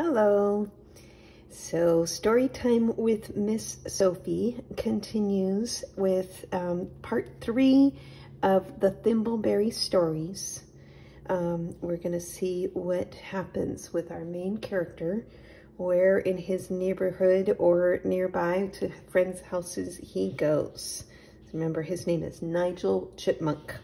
Hello. So story time with Miss Sophie continues with part 3 of the Thimbleberry Stories. We're going to see what happens with our main character, where in his neighborhood or nearby to friends' houses he goes. Remember, his name is Nigel Chipmunk.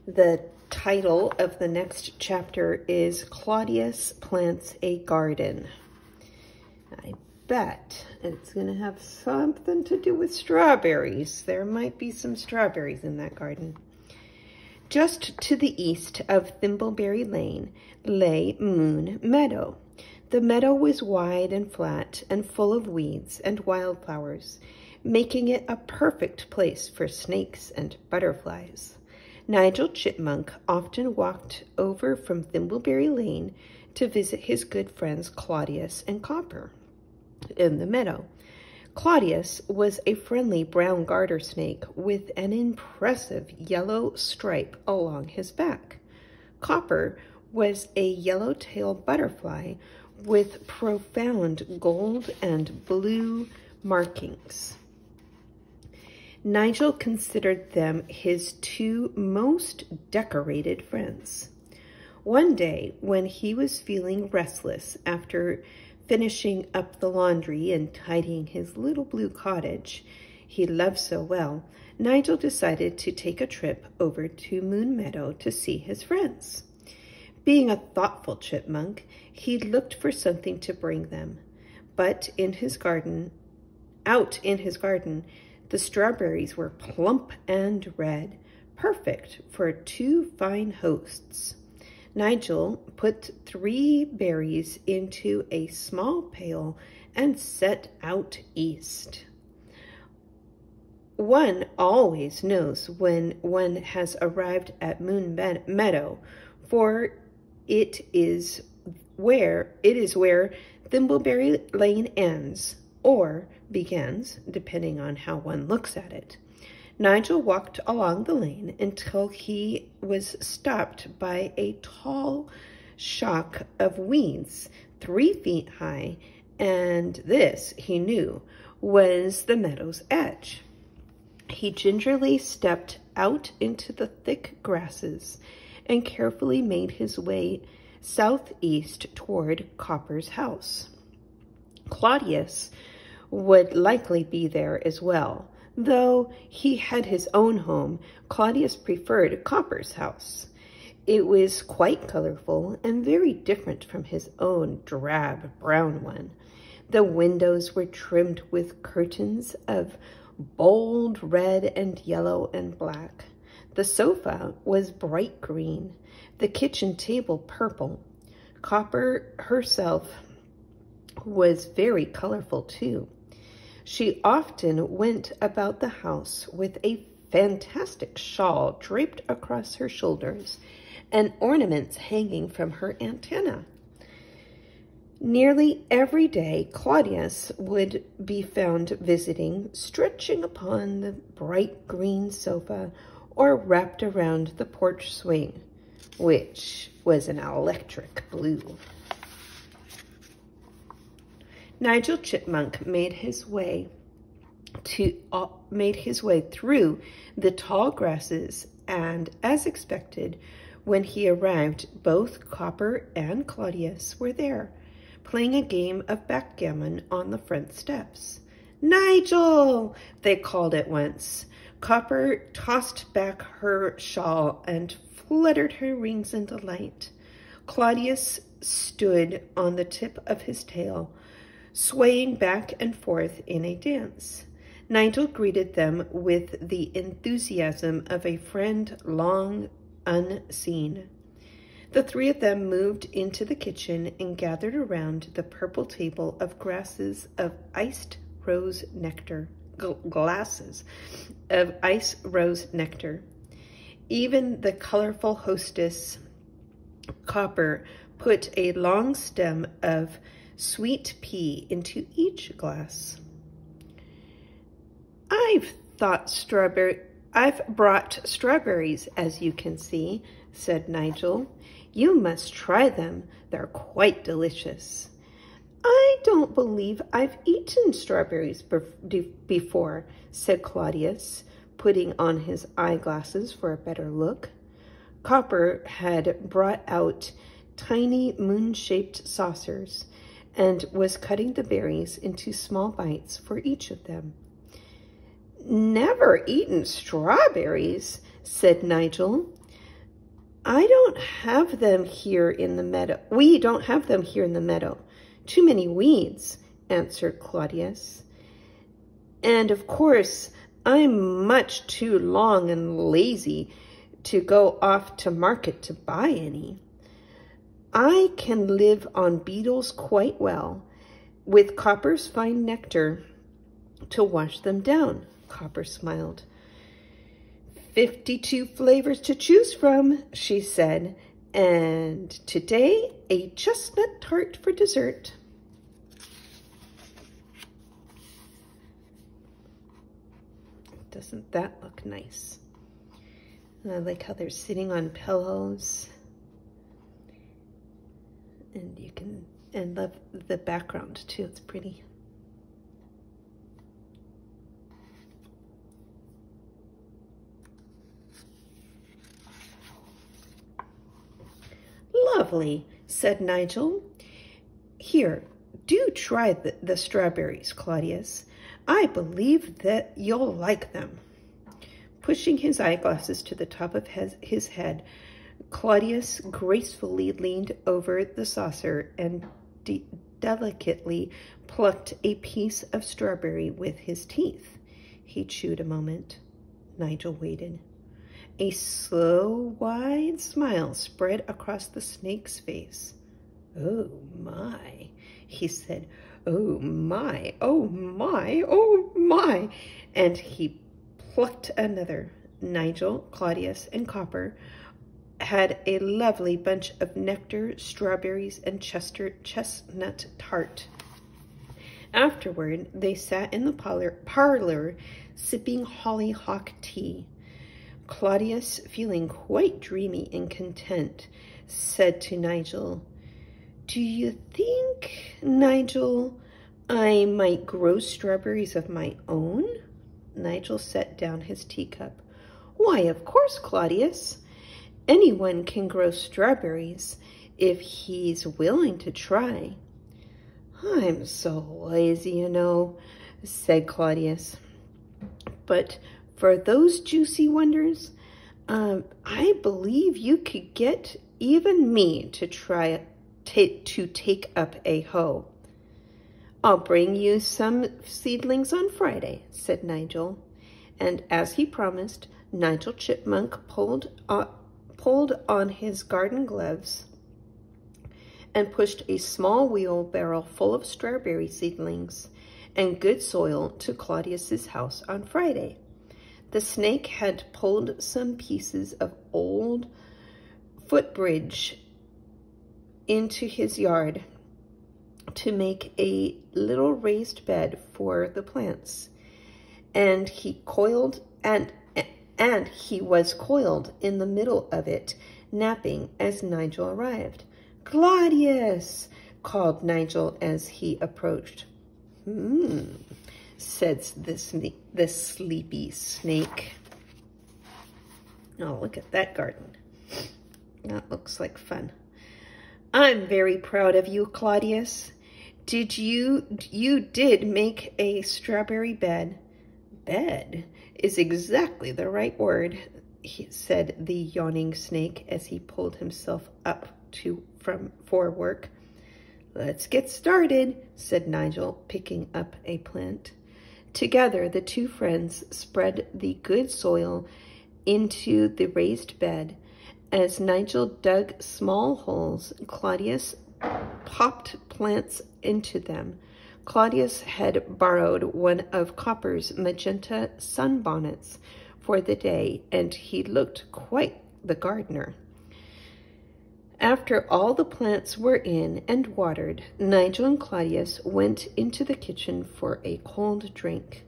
The title of the next chapter is Claudius Plants a Garden. I bet it's going to have something to do with strawberries. There might be some strawberries in that garden. Just to the east of Thimbleberry Lane lay Moon Meadow. The meadow was wide and flat and full of weeds and wildflowers, making it a perfect place for snakes and butterflies. Nigel Chipmunk often walked over from Thimbleberry Lane to visit his good friends Claudius and Copper in the meadow. Claudius was a friendly brown garter snake with an impressive yellow stripe along his back. Copper was a yellow-tailed butterfly with profound gold and blue markings. Nigel considered them his two most decorated friends. One day, when he was feeling restless after finishing up the laundry and tidying his little blue cottage he loved so well, Nigel decided to take a trip over to Moon Meadow to see his friends. Being a thoughtful chipmunk, he looked for something to bring them. But out in his garden, the strawberries were plump and red, perfect for two fine hosts. Nigel put 3 berries into a small pail and set out east. One always knows when one has arrived at Moon Meadow, for it is where Thimbleberry Lane ends, or begins, depending on how one looks at it. Nigel walked along the lane until he was stopped by a tall shock of weeds 3 feet high, and this, he knew, was the meadow's edge. He gingerly stepped out into the thick grasses and carefully made his way southeast toward Copper's house. Claudius would likely be there as well. Though he had his own home, Claudius preferred Copper's house. It was quite colorful and very different from his own drab brown one. The windows were trimmed with curtains of bold red and yellow and black. The sofa was bright green, the kitchen table purple. Copper herself was very colorful too. She often went about the house with a fantastic shawl draped across her shoulders and ornaments hanging from her antenna. Nearly every day, Claudius would be found visiting, stretching upon the bright green sofa or wrapped around the porch swing, which was an electric blue. Nigel Chipmunk made his way through the tall grasses, and as expected, when he arrived, both Copper and Claudius were there, playing a game of backgammon on the front steps. "Nigel!" they called at once. Copper tossed back her shawl and fluttered her wings in delight. Claudius stood on the tip of his tail, swaying back and forth in a dance. Nigel greeted them with the enthusiasm of a friend long unseen. The 3 of them moved into the kitchen and gathered around the purple table of glasses of iced rose nectar. Even the colorful hostess, Copper, put a long stem of sweet pea into each glass. I've brought strawberries, as you can see," said Nigel. "You must try them. They're quite delicious." "I don't believe I've eaten strawberries before," said Claudius, putting on his eyeglasses for a better look. Copper had brought out tiny moon-shaped saucers and was cutting the berries into small bites for each of them. "Never eaten strawberries," said Nigel. "I don't have them here in the meadow. We don't have them here in the meadow. Too many weeds," answered Claudius. "And of course, I'm much too long and lazy to go off to market to buy any. I can live on beetles quite well, with Copper's fine nectar to wash them down." Copper smiled. 52 flavors to choose from," she said, "and today a chestnut tart for dessert." Doesn't that look nice? And I like how they're sitting on pillows. And and love the background too, it's pretty. "Lovely," said Nigel. "Here, do try the strawberries, Claudius. I believe that you'll like them." Pushing his eyeglasses to the top of his head, Claudius gracefully leaned over the saucer and delicately plucked a piece of strawberry with his teeth. He chewed a moment. Nigel waited. A slow, wide smile spread across the snake's face. "Oh, my," he said. "Oh, my, oh, my, oh, my." And he plucked another. Nigel, Claudius, and Copper had a lovely bunch of nectar, strawberries, and chestnut tart. Afterward, they sat in the parlor sipping hollyhock tea. Claudius, feeling quite dreamy and content, said to Nigel, "Do you think, Nigel, I might grow strawberries of my own?" Nigel set down his teacup. "Why, of course, Claudius. Anyone can grow strawberries if he's willing to try." "I'm so lazy, you know," said Claudius. "But for those juicy wonders, I believe you could get even me to take up a hoe." "I'll bring you some seedlings on Friday," said Nigel. And as he promised, Nigel Chipmunk pulled on his garden gloves and pushed a small wheelbarrow full of strawberry seedlings and good soil to Claudius's house on Friday. The snake had pulled some pieces of old footbridge into his yard to make a little raised bed for the plants, and he was coiled in the middle of it, napping as Nigel arrived. "Claudius!" called Nigel as he approached. Said the sleepy snake. "Oh, look at that garden. That looks like fun. I'm very proud of you, Claudius. You did make a strawberry bed." "Bed is exactly the right word," said the yawning snake as he pulled himself up for work. "Let's get started," said Nigel, picking up a plant. Together, the two friends spread the good soil into the raised bed. As Nigel dug small holes, Claudius popped plants into them. Claudius had borrowed one of Copper's magenta sunbonnets for the day, and he looked quite the gardener. After all the plants were in and watered, Nigel and Claudius went into the kitchen for a cold drink.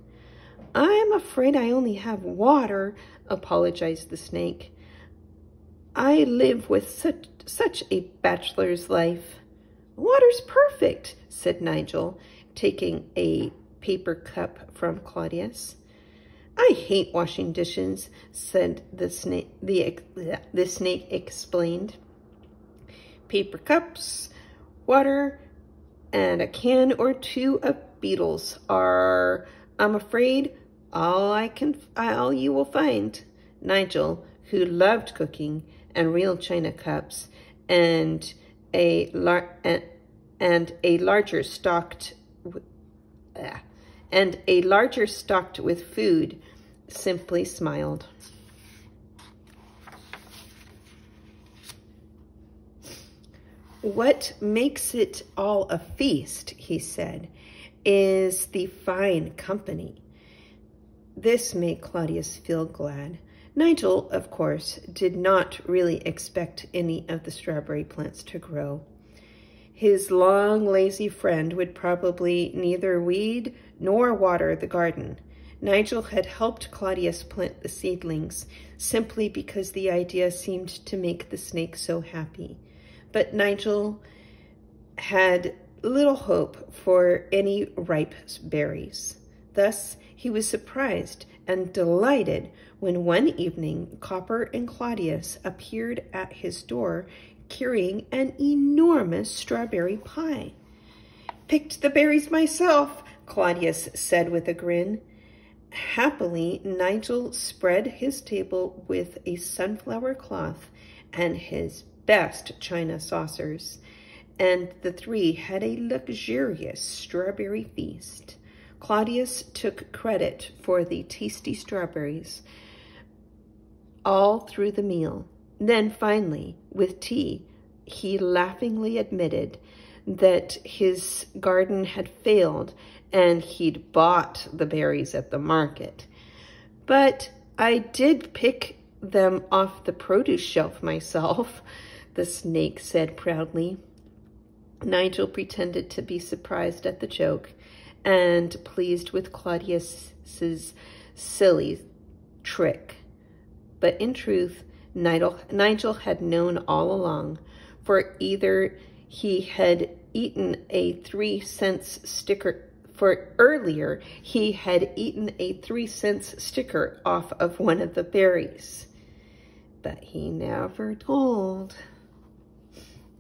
"I'm afraid I only have water," apologized the snake. I live with such a bachelor's life." "Water's perfect," said Nigel, taking a paper cup from Claudius. "I hate washing dishes," said the snake. The snake explained. "Paper cups, water, and a can or two of beetles are, I'm afraid, all you will find." Nigel, who loved cooking and real china cups and a larger stocked with food, simply smiled. "What makes it all a feast," he said, "is the fine company." This made Claudius feel glad. Nigel, of course, did not really expect any of the strawberry plants to grow. His long, lazy friend would probably neither weed nor water the garden. Nigel had helped Claudius plant the seedlings simply because the idea seemed to make the snake so happy. But Nigel had little hope for any ripe berries. Thus, he was surprised and delighted when one evening Copper and Claudius appeared at his door carrying an enormous strawberry pie. "Picked the berries myself," Claudius said with a grin. Happily, Nigel spread his table with a sunflower cloth and his best china saucers, and the three had a luxurious strawberry feast. Claudius took credit for the tasty strawberries all through the meal. Then finally, with tea, he laughingly admitted that his garden had failed and he'd bought the berries at the market. "But I did pick them off the produce shelf myself," the snake said proudly. Nigel pretended to be surprised at the joke and pleased with Claudius's silly trick. But in truth, Nigel had known all along, for earlier he had eaten a 3-cent sticker off of one of the berries. But he never told.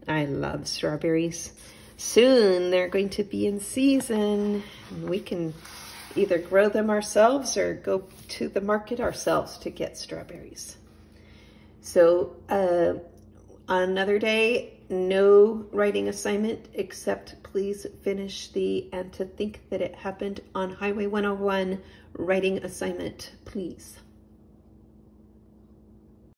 I love strawberries. Soon they're going to be in season. We can either grow them ourselves or go to the market ourselves to get strawberries. So another day, no writing assignment, except please finish the "and to think that it happened on Highway 101" writing assignment, please.